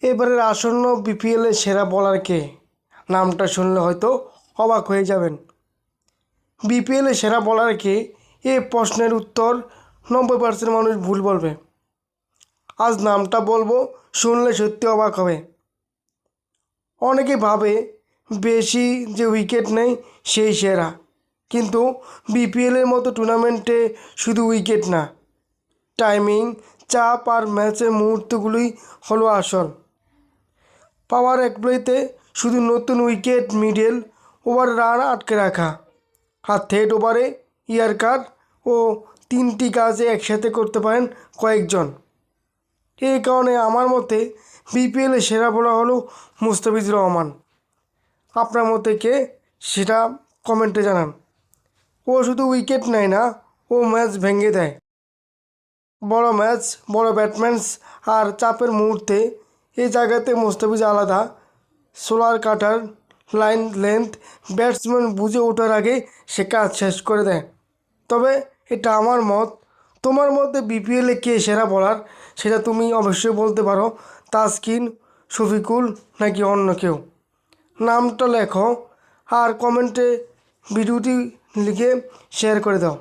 এবারের আসন্ন বিপিএলের সেরা বোলার কে? নামটা শুনলে হয়তো অবাক হয়ে যাবেন। বিপিএলের সেরা বোলার কে, এ প্রশ্নের উত্তর 90% মানুষ ভুল বলবে। আজ নামটা বলবো, শুনলে সত্যি অবাক হবে। অনেকে ভাবে বেশি যে উইকেট নেই সেই সেরা, কিন্তু বিপিএলের মতো টুর্নামেন্টে শুধু উইকেট না, টাইমিং, চাপ আর ম্যাচের মুহূর্তগুলোই হলো আসল। পাওয়ার প্লেতে শুধু নতুন উইকেট, মিডল ওভার রান আটকে রাখা, আর থ্রেড ওভারে ইয়র্কার ও 3টি কাজে একসাথে করতে পারেন কয়েকজন। এই কারণে আমার মতে বিপিএলের সেরা বোলার হলো মুস্তাফিজুর রহমান। আপনার মতে কে, সেটা কমেন্টে জানান। ও শুধু উইকেট নেয় না, ও ম্যাচ ভেঙে দেয়। বড় ম্যাচ, বড় ব্যাটসম্যানস আর চাপের মুহূর্তে এই জায়গাতে মুস্তাফিজ আলাদা। সোলার কাটার, লাইন লেন্থ, ব্যাটসম্যান বুঝে ওঠার আগে সে কাজ শেষ করে দেয়। তবে এটা আমার মত। তোমার মধ্যে বিপিএলে কে সেরা বোলার সেটা তুমি অবশ্যই বলতে পারো। তাসকিন, শফিকুল নাকি অন্য কেউ? নামটা লেখো আর কমেন্টে ভিডিওটি লিখে শেয়ার করে দাও।